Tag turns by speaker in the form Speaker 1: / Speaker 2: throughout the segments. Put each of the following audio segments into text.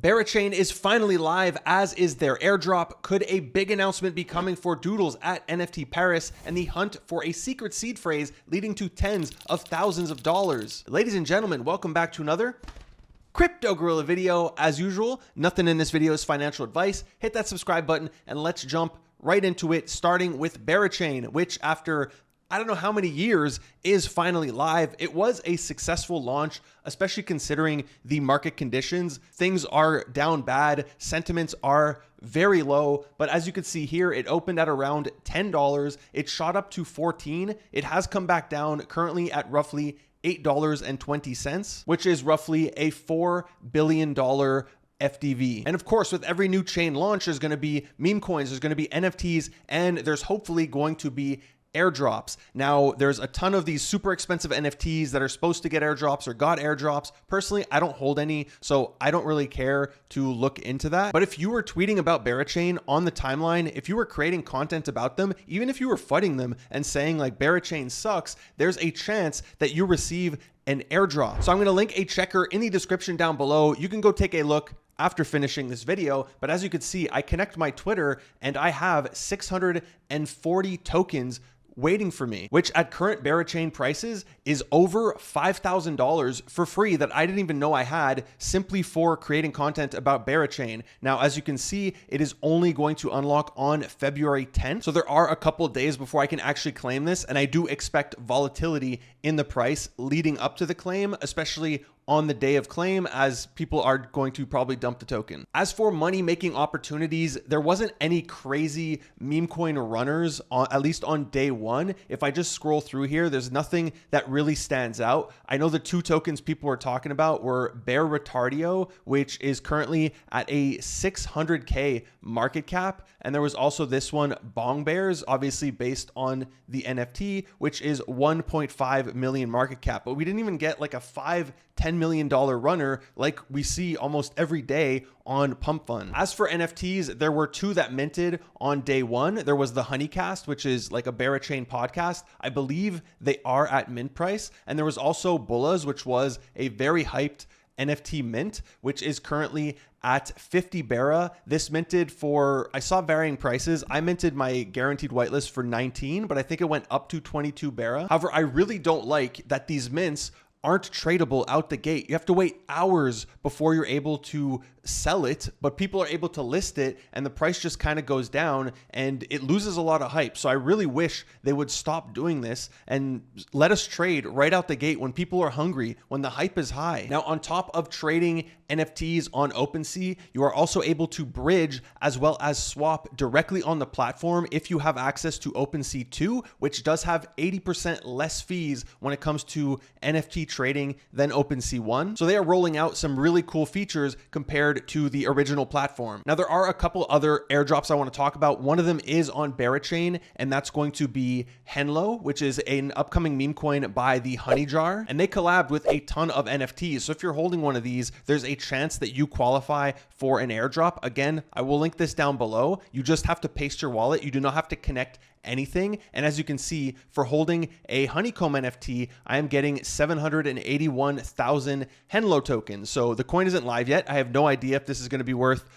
Speaker 1: Berachain is finally live, as is their airdrop. Could a big announcement be coming for Doodles at NFT Paris and the hunt for a secret seed phrase leading to tens of thousands of dollars? Ladies and gentlemen, welcome back to another Crypto Gorilla video. As usual, nothing in this video is financial advice. Hit that subscribe button and let's jump right into it, starting with Berachain, which after I don't know how many years is finally live. It was a successful launch, especially considering the market conditions. Things are down bad, sentiments are very low, but as you can see here, it opened at around $10. It shot up to 14. It has come back down, currently at roughly $8.20, which is roughly a $4 billion FDV. And of course, with every new chain launch, there's going to be meme coins, there's going to be NFTs, and there's hopefully going to be airdrops. Now, there's a ton of these super expensive NFTs that are supposed to get airdrops or got airdrops. Personally, I don't hold any, so I don't really care to look into that. But if you were tweeting about Berachain on the timeline, if you were creating content about them, even if you were fudding them and saying like Berachain sucks, there's a chance that you receive an airdrop. So I'm going to link a checker in the description down below. You can go take a look after finishing this video. But as you can see, I connect my Twitter and I have 640 tokens waiting for me, which at current Berachain prices is over $5,000 for free that I didn't even know I had, simply for creating content about Berachain. Now, as you can see, it is only going to unlock on February 10th. So there are a couple of days before I can actually claim this. And I do expect volatility in the price leading up to the claim, especially on the day of claim, as people are going to probably dump the token. As for money making opportunities, there wasn't any crazy meme coin runners at least on day one. If I just scroll through here, there's nothing that really stands out. I know the two tokens people were talking about were Berachain, which is currently at a 600K market cap. And there was also this one, Bong Bears, obviously based on the NFT, which is 1.5 million market cap. But we didn't even get like a $10 million runner like we see almost every day on Pump Fund. As for NFTs, there were two that minted on day one. There was the Honeycast, which is like a Berachain podcast. I believe they are at mint price. And there was also Bullas, which was a very hyped NFT mint, which is currently at 50 bera. This minted for, I saw varying prices. I minted my guaranteed whitelist for 19, but I think it went up to 22 bera. However, I really don't like that these mints aren't tradable out the gate. You have to wait hours before you're able to sell it, but people are able to list it and the price just kind of goes down and it loses a lot of hype. So I really wish they would stop doing this and let us trade right out the gate when people are hungry, when the hype is high. Now, on top of trading NFTs on OpenSea, you are also able to bridge as well as swap directly on the platform if you have access to OpenSea 2, which does have 80% less fees when it comes to NFT trading than OpenSea 1. So they are rolling out some really cool features compared to the original platform. Now, there are a couple other airdrops I want to talk about. One of them is on Berachain, and that's going to be Henlo, which is an upcoming meme coin by the Honey Jar, and they collabed with a ton of NFTs. So if you're holding one of these, there's a chance that you qualify for an airdrop. Again, I will link this down below. You just have to paste your wallet. You do not have to connect anything. And as you can see, for holding a Honeycomb NFT, I am getting 781,000 Henlo tokens. So the coin isn't live yet. I have no idea if this is going to be worth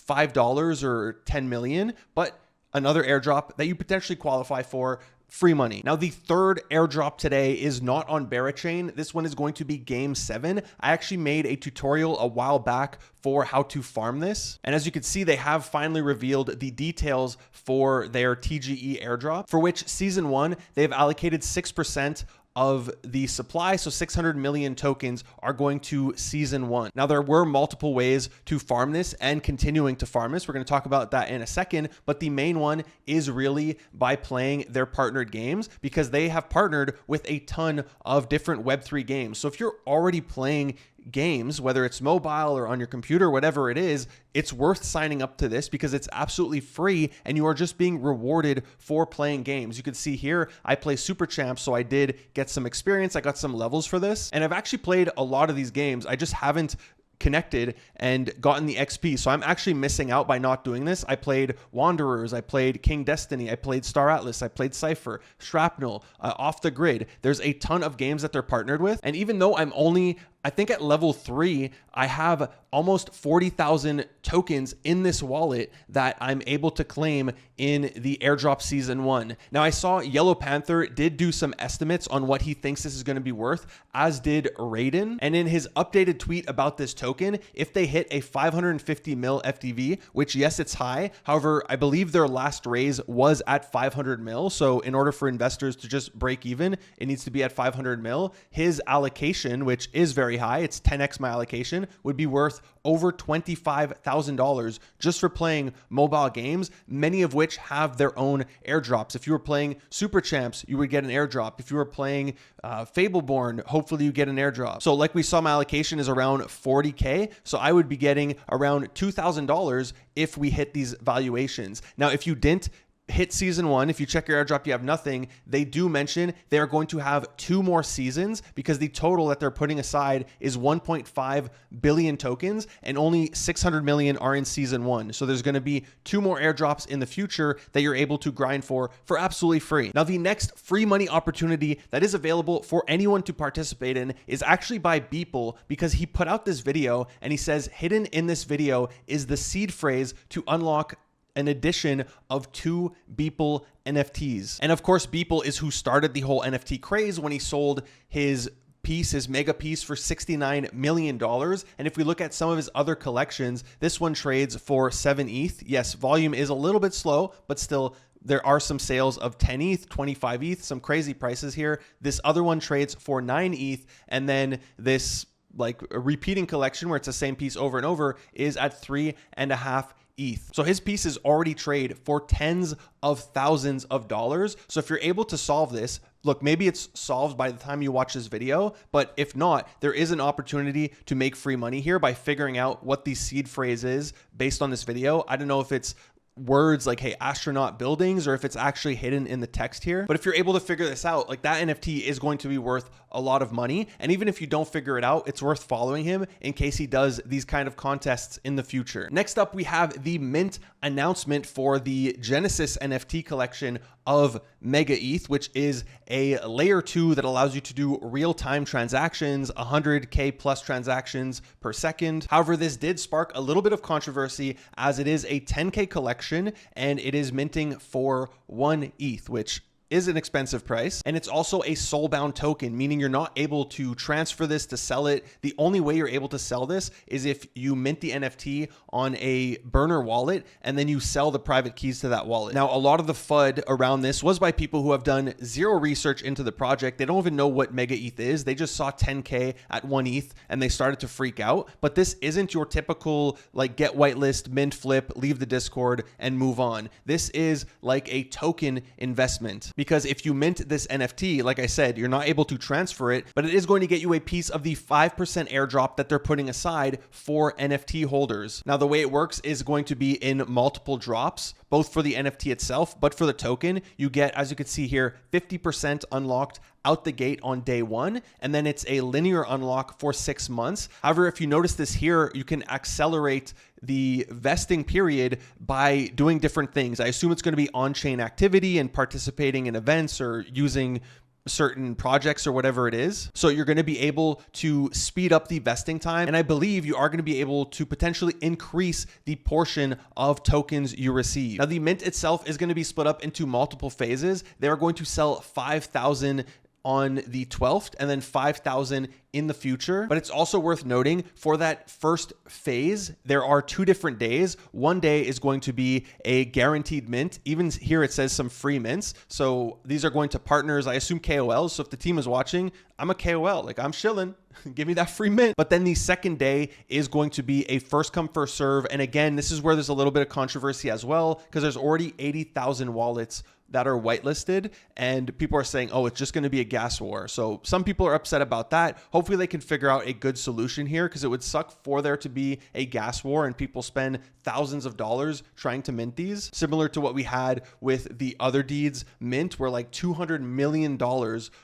Speaker 1: $5 or 10 million, but another airdrop that you potentially qualify for. Free money. Now, the third airdrop today is not on Berachain. This one is going to be Game7. I actually made a tutorial a while back for how to farm this. And as you can see, they have finally revealed the details for their TGE airdrop, for which season 1, they've allocated 6% of the supply. So 600 million tokens are going to season 1. Now, there were multiple ways to farm this and continuing to farm this. We're going to talk about that in a second, but the main one is really by playing their partnered games, because they have partnered with a ton of different Web3 games. So if you're already playing games, whether it's mobile or on your computer, whatever it is, it's worth signing up to this because it's absolutely free and you are just being rewarded for playing games. You can see here, I play Super Champs, so I did get some experience. I got some levels for this, and I've actually played a lot of these games. I just haven't connected and gotten the XP. So I'm actually missing out by not doing this. I played Wanderers, I played King Destiny, I played Star Atlas, I played Cypher, Shrapnel, Off the Grid. There's a ton of games that they're partnered with. And even though I'm only I think at level 3, I have almost 40,000 tokens in this wallet that I'm able to claim in the airdrop season 1. Now, I saw Yellow Panther did do some estimates on what he thinks this is going to be worth, as did Raiden. And in his updated tweet about this token, if they hit a 550 mil FTV, which yes, it's high. However, I believe their last raise was at 500 mil. So in order for investors to just break even, it needs to be at 500 mil. His allocation, which is very high, it's 10x my allocation, would be worth over $25,000 just for playing mobile games, many of which have their own airdrops. If you were playing Super Champs, you would get an airdrop. If you were playing Fableborn, hopefully you get an airdrop. So like we saw, my allocation is around 40K. So I would be getting around $2,000 if we hit these valuations. Now, if you didn't hit season 1, if you check your airdrop, you have nothing. They do mention they are going to have 2 more seasons because the total that they're putting aside is 1.5 billion tokens and only 600 million are in season 1. So there's going to be 2 more airdrops in the future that you're able to grind for absolutely free. Now, the next free money opportunity that is available for anyone to participate in is actually by Beeple, because he put out this video and he says hidden in this video is the seed phrase to unlock an addition of 2 Beeple NFTs. And of course, Beeple is who started the whole NFT craze when he sold his piece, his mega piece, for $69 million. And if we look at some of his other collections, this one trades for 7 ETH. Yes, volume is a little bit slow, but still there are some sales of 10 ETH, 25 ETH, some crazy prices here. This other one trades for 9 ETH. And then this like a repeating collection where it's the same piece over and over is at 3.5 ETH. So his pieces already trade for tens of thousands of dollars. So if you're able to solve this, look, maybe it's solved by the time you watch this video, but if not, there is an opportunity to make free money here by figuring out what the seed phrase is based on this video. I don't know if it's words like, hey, astronaut buildings, or if it's actually hidden in the text here. But if you're able to figure this out, like that NFT is going to be worth a lot of money. And even if you don't figure it out, it's worth following him in case he does these kind of contests in the future. Next up, we have the mint announcement for the Genesis NFT collection of MegaETH, which is a layer 2 that allows you to do real-time transactions, 100K plus transactions per second. However, this did spark a little bit of controversy as it is a 10K collection and it is minting for 1 ETH, which is an expensive price. And it's also a soulbound token, meaning you're not able to transfer this to sell it. The only way you're able to sell this is if you mint the NFT on a burner wallet and then you sell the private keys to that wallet. Now, a lot of the FUD around this was by people who have done zero research into the project. They don't even know what MegaETH is. They just saw 10K at 1 ETH and they started to freak out. But this isn't your typical like get whitelist, mint, flip, leave the Discord and move on. This is like a token investment. Because if you mint this NFT, like I said, you're not able to transfer it, but it is going to get you a piece of the 5% airdrop that they're putting aside for NFT holders. Now, the way it works is going to be in multiple drops, both for the NFT itself, but for the token, you get, as you can see here, 50% unlocked out the gate on day 1, and then it's a linear unlock for 6 months. However, if you notice this here, you can accelerate the vesting period by doing different things. I assume it's going to be on-chain activity and participating in events or using certain projects or whatever it is. So you're going to be able to speed up the vesting time. And I believe you are going to be able to potentially increase the portion of tokens you receive. Now, the mint itself is going to be split up into multiple phases. They're going to sell 5,000 on the 12th and then 5,000 in the future. But it's also worth noting for that first phase, there are 2 different days. One day is going to be a guaranteed mint. Even here, it says some free mints. So these are going to partners, I assume KOLs. So if the team is watching, I'm a KOL, like I'm chilling. Give me that free mint. But then the second day is going to be a first come, first serve. And again, this is where there's a little bit of controversy as well, because there's already 80,000 wallets that are whitelisted and people are saying, oh, it's just going to be a gas war. So some people are upset about that. Hopefully they can figure out a good solution here, because it would suck for there to be a gas war and people spend thousands of dollars trying to mint these, similar to what we had with the other deeds mint, where like $200 million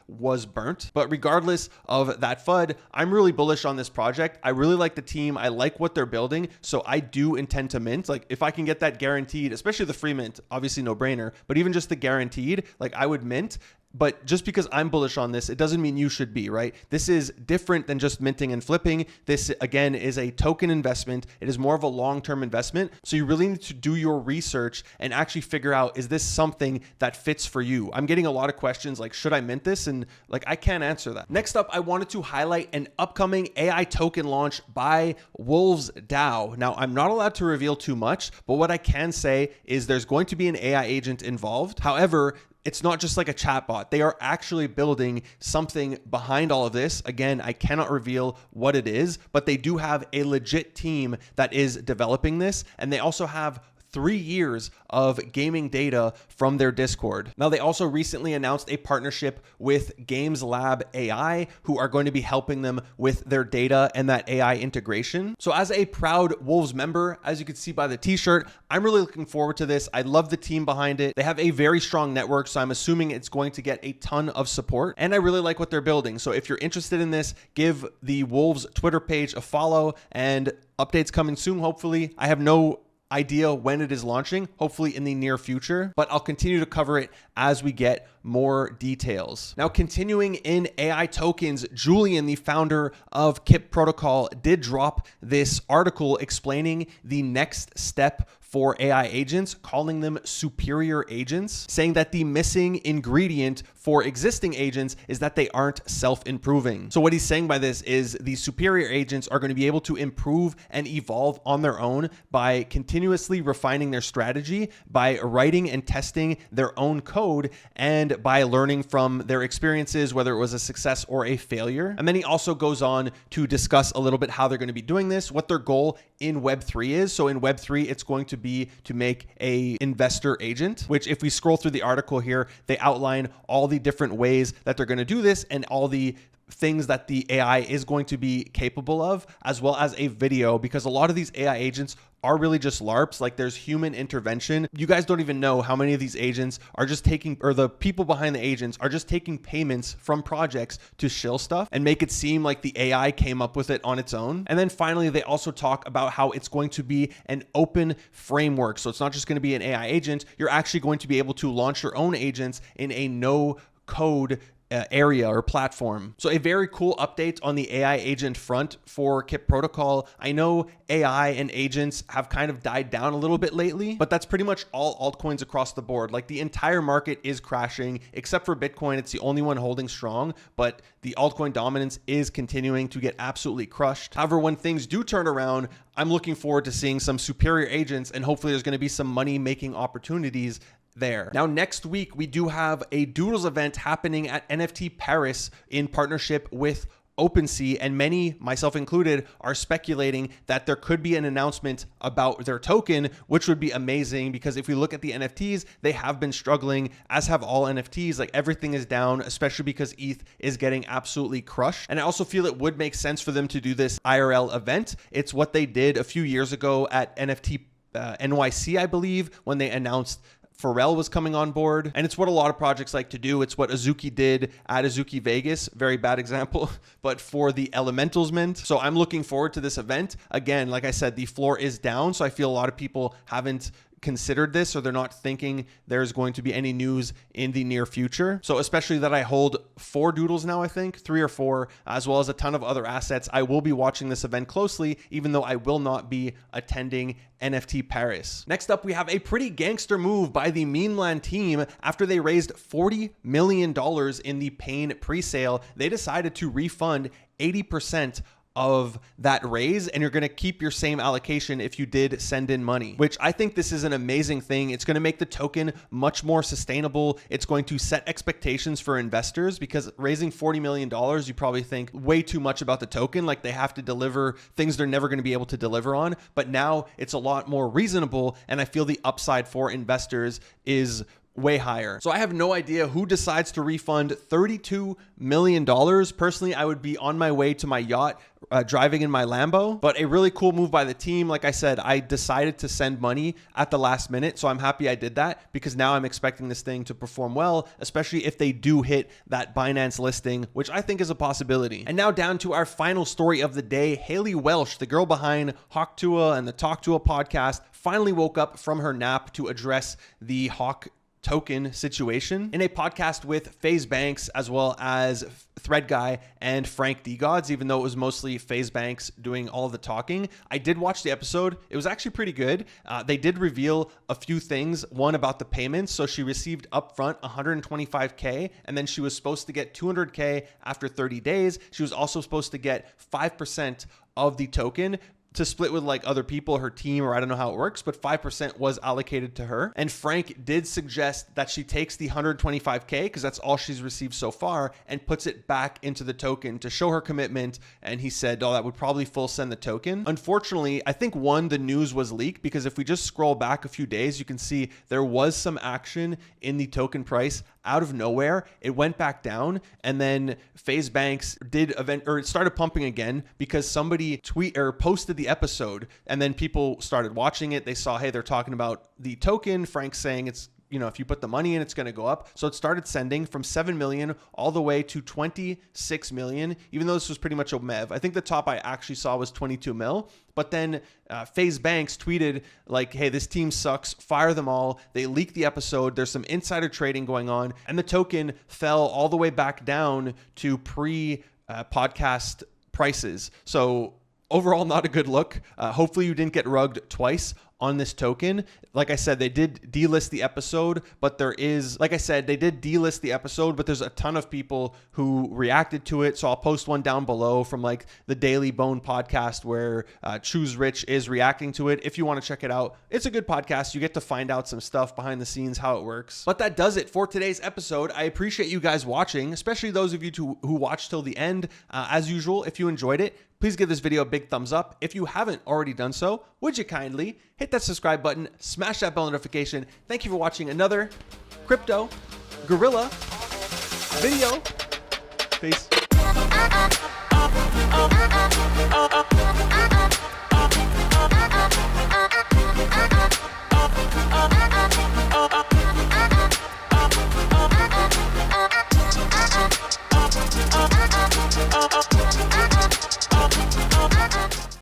Speaker 1: was burnt. But regardless of that FUD, I'm really bullish on this project. I really like the team. I like what they're building. So I do intend to mint. Like if I can get that guaranteed, especially the free mint, obviously no brainer, but even just the guaranteed, like I would mint But just because I'm bullish on this, it doesn't mean you should be, right? This is different than just minting and flipping. This, again, is a token investment. It is more of a long-term investment. So you really need to do your research and actually figure out, is this something that fits for you? I'm getting a lot of questions like, should I mint this? And like, I can't answer that. Next up, I wanted to highlight an upcoming AI token launch by WolvesDAO. Now, I'm not allowed to reveal too much, but what I can say is there's going to be an AI agent involved. However, it's not just like a chatbot. They are actually building something behind all of this. Again, I cannot reveal what it is, but they do have a legit team that is developing this. And they also have 3 years of gaming data from their Discord. Now, they also recently announced a partnership with Game7 AI, who are going to be helping them with their data and that AI integration. So as a proud Wolves member, as you can see by the t-shirt, I'm really looking forward to this. I love the team behind it. They have a very strong network, so I'm assuming it's going to get a ton of support. And I really like what they're building. So if you're interested in this, give the Wolves Twitter page a follow, and updates coming soon, hopefully. I have no idea when it is launching, hopefully in the near future, but I'll continue to cover it as we get more details. Now, continuing in AI tokens, Julian, the founder of Kip Protocol, did drop this article explaining the next step for AI agents, calling them superior agents, saying that the missing ingredient for existing agents is that they aren't self-improving. So what he's saying by this is the superior agents are going to be able to improve and evolve on their own by continuously refining their strategy, by writing and testing their own code, and by learning from their experiences, whether it was a success or a failure. And then he also goes on to discuss a little bit how they're going to be doing this, what their goal in Web3 is. So in Web3, it's going to be to make a investor agent, which if we scroll through the article here, they outline all the different ways that they're going to do this and all the things that the AI is going to be capable of, as well as a video, because a lot of these AI agents are really just LARPs. Like, there's human intervention. You guys don't even know how many of these agents are just taking, or the people behind the agents are just taking payments from projects to shill stuff and make it seem like the AI came up with it on its own. And then finally, they also talk about how it's going to be an open framework. So it's not just going to be an AI agent. You're actually going to be able to launch your own agents in a no code area or platform. So a very cool update on the AI agent front for Kip Protocol. I know AI and agents have kind of died down a little bit lately, but that's pretty much all altcoins across the board. Like, the entire market is crashing except for Bitcoin. It's the only one holding strong, but the altcoin dominance is continuing to get absolutely crushed. However, when things do turn around, I'm looking forward to seeing some superior agents, and hopefully there's going to be some money making opportunities there. Now, next week, we do have a Doodles event happening at NFT Paris in partnership with OpenSea, and many, myself included, are speculating that there could be an announcement about their token, which would be amazing, because if we look at the NFTs, they have been struggling, as have all NFTs. Like, everything is down, especially because ETH is getting absolutely crushed. And I also feel it would make sense for them to do this IRL event. It's what they did a few years ago at NFT NYC, I believe, when they announced Referral was coming on board. And it's what a lot of projects like to do. It's what Azuki did at Azuki Vegas. Very bad example, but for the Elementals mint. So I'm looking forward to this event. Again, like I said, the floor is down. So I feel a lot of people haven't considered this, or they're not thinking there's going to be any news in the near future. So especially that I hold 4 Doodles now, I think 3 or 4, as well as a ton of other assets. I will be watching this event closely, even though I will not be attending NFT Paris. Next up, we have a pretty gangster move by the memeland team. After they raised $40 million in the Pain pre-sale, they decided to refund 80% of that raise, and you're going to keep your same allocation if you did send in money, which I think this is an amazing thing. It's going to make the token much more sustainable. It's going to set expectations for investors, because raising $40 million, you probably think way too much about the token. Like, they have to deliver things they're never going to be able to deliver on, but now it's a lot more reasonable, and I feel the upside for investors is way higher. So I have no idea who decides to refund $32 million. Personally, I would be on my way to my yacht, driving in my Lambo, but a really cool move by the team. Like I said, I decided to send money at the last minute, so I'm happy I did that, because now I'm expecting this thing to perform well, especially if they do hit that Binance listing, which I think is a possibility. And now down to our final story of the day. Haley Welsh, the girl behind Tuah and the Talk Tuah podcast, finally woke up from her nap to address the Hawk token situation. In a podcast with FaZe Banks, as well as Thread Guy and Frank D Gods, even though it was mostly FaZe Banks doing all of the talking, I did watch the episode. It was actually pretty good. They did reveal a few things. One, about the payments. So she received upfront 125K, and then she was supposed to get 200K after 30 days. She was also supposed to get 5% of the token to split with like other people, her team, or I don't know how it works, but 5% was allocated to her. And Frank did suggest that she takes the 125K, because that's all she's received so far, and puts it back into the token to show her commitment. And he said, oh, that would probably full send the token. Unfortunately, I think the news was leaked, because if we just scroll back a few days, you can see there was some action in the token price out of nowhere. It went back down, and then FaZe Banks it started pumping again, because somebody posted the episode, and then people started watching it. They saw, hey, they're talking about the token. Frank's saying it's, if you put the money in, it's going to go up. So it started sending from 7 million all the way to 26 million, even though this was pretty much a MEV. I think the top I actually saw was 22 mil. But then FaZe Banks tweeted like, hey, this team sucks, fire them all. They leaked the episode. There's some insider trading going on. And the token fell all the way back down to pre-podcast prices. So overall, not a good look. Hopefully you didn't get rugged twice on this token. Like I said, they did delist the episode, but there's a ton of people who reacted to it. So I'll post one down below from like the Daily Bone podcast where Choose Rich is reacting to it. If you want to check it out, it's a good podcast. You get to find out some stuff behind the scenes, how it works. But that does it for today's episode. I appreciate you guys watching, especially those of you who watched till the end. As usual, if you enjoyed it, please give this video a big thumbs up. If you haven't already done so, would you kindly hit that subscribe button, smash that bell notification. Thank you for watching another Crypto Gorilla video. Peace.